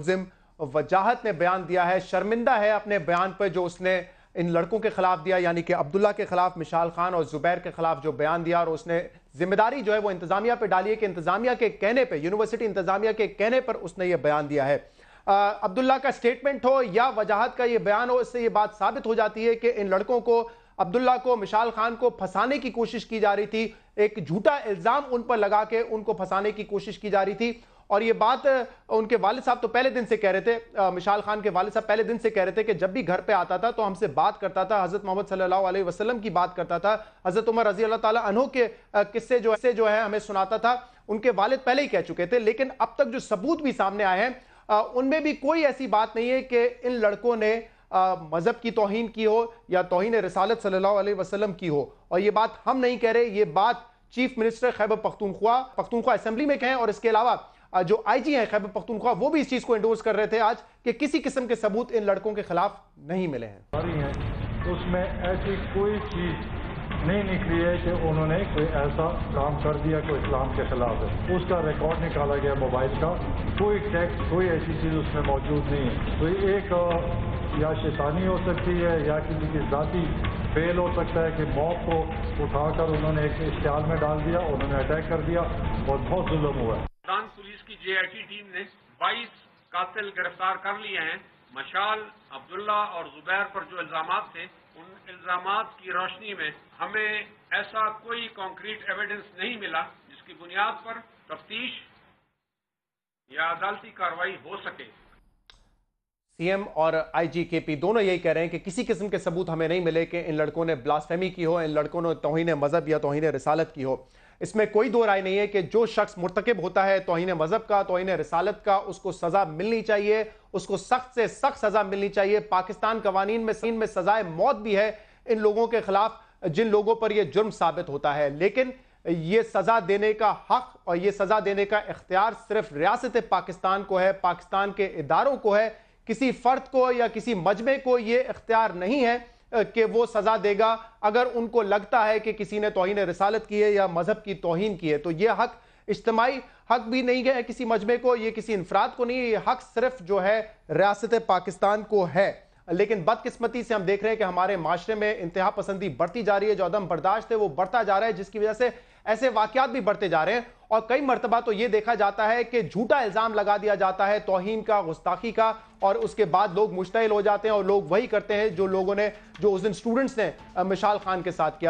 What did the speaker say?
मुल्जिम वजाहत ने बयान दिया है, शर्मिंदा है अपने बयान पर जो उसने इन लड़कों के खिलाफ दिया, यानी कि अब्दुल्ला के खिलाफ, मिशाल खान और जुबैर के खिलाफ जो बयान दिया, और उसने जिम्मेदारी जो है वो इंतजामिया पे डाली है कि इंतजामिया के कहने पे, यूनिवर्सिटी इंतजामिया के कहने पर उसने ये बयान दिया है। अब्दुल्ला का स्टेटमेंट हो या वजाहत का ये बयान हो, इससे ये बात साबित हो जाती है कि इन लड़कों को, अब्दुल्ला को, मिशाल खान को फंसाने की कोशिश की जा रही थी। एक झूठा इल्जाम उन पर लगा के उनको फंसाने की कोशिश की जा रही थी। और ये बात उनके वालिद साहब तो पहले दिन से कह रहे थे, मिशाल खान के वालिद साहब पहले दिन से कह रहे थे कि जब भी घर पे आता था तो हमसे बात करता था, हजरत मोहम्मद सल्लल्लाहु अलैहि वसल्लम की बात करता था, हजरत उमर रजी अल्लाह ताला अन्हु के किस्से जो है हमें सुनाता था। उनके वालिद पहले ही कह चुके थे, लेकिन अब तक जो सबूत भी सामने आए हैं उनमें भी कोई ऐसी बात नहीं है कि इन लड़कों ने मजहब की तौहीन की हो या तौहीन रिसालत सल्लल्लाहु अलैहि वसल्लम की हो। और ये बात हम नहीं कह रहे, ये बात chief minister Khyber Pakhtunkhwa assembly में कहें, और इसके अलावा जो आईजी हैं खैबर पख्तूनख्वा, वो भी इस चीज को एंडोर्स कर रहे थे आज कि किसी किस्म के सबूत इन लड़कों के खिलाफ नहीं मिले हैं। उसमें ऐसी कोई चीज नहीं निकली है कि उन्होंने कोई ऐसा काम कर दिया कोई इस्लाम के खिलाफ है। उसका रिकॉर्ड निकाला गया मोबाइल का, कोई टेक्स्ट, कोई ऐसी चीज उसमें मौजूद नहीं है। तो एक या शैतानी हो सकती है या किसी की जाती फेल हो सकता है कि मौत को उठाकर उन्होंने एक इश्तिहार में डाल दिया, उन्होंने अटैक कर दिया और बहुत जुल्म हुआ है। पुलिस की जेआईटी टीम ने 22 कातिल गिरफ्तार कर लिए हैं। मशाल, अब्दुल्ला और जुबैर पर जो इल्जामात थे, उन इल्जामात की रोशनी में हमें ऐसा कोई कॉन्क्रीट एविडेंस नहीं मिला जिसकी बुनियाद पर तफ्तीश या अदालती कार्रवाई हो सके। सीएम और आईजी केपी दोनों यही कह रहे हैं कि किसी किस्म के सबूत हमें नहीं मिले कि इन लड़कों ने ब्लास्फेमी की हो, इन लड़कों ने तौहीन मजहब या तौहीन रिसालत की हो। इसमें कोई दो राय नहीं है कि जो शख्स मुर्तकिब होता है तौहीन मजहब का, तौहीन रिसालत का, उसको सजा मिलनी चाहिए, उसको सख्त से सख्त सजा मिलनी चाहिए। पाकिस्तान कवानीन में सजाए मौत भी है इन लोगों के खिलाफ जिन लोगों पर यह जुर्म साबित होता है। लेकिन यह सजा देने का हक और यह सजा देने का इख्तियार सिर्फ रियासत पाकिस्तान को है, पाकिस्तान के इदारों को है। किसी फर्द को या किसी मजमे को यह इख्तियार नहीं है कि वो सजा देगा अगर उनको लगता है कि किसी ने तौहीन रिसालत की है या मजहब की तौहीन की है। तो ये हक इज्तिमाई हक भी नहीं है किसी मजमे को, ये किसी इंफराद को नहीं है, ये हक सिर्फ जो है रियासत पाकिस्तान को है। लेकिन बदकिस्मती से हम देख रहे हैं कि हमारे माशरे में इंतहा पसंदी बढ़ती जा रही है, जो अदम बर्दाश्त है वो बढ़ता जा रहा है, जिसकी वजह से ऐसे वाकयात भी बढ़ते जा रहे हैं। और कई मरतबा तो ये देखा जाता है कि झूठा इल्जाम लगा दिया जाता है तौहीन का, गुस्ताखी का, और उसके बाद लोग मुश्तइल हो जाते हैं और लोग वही करते हैं जो लोगों ने, जो उस दिन स्टूडेंट्स ने मिशाल खान के साथ किया।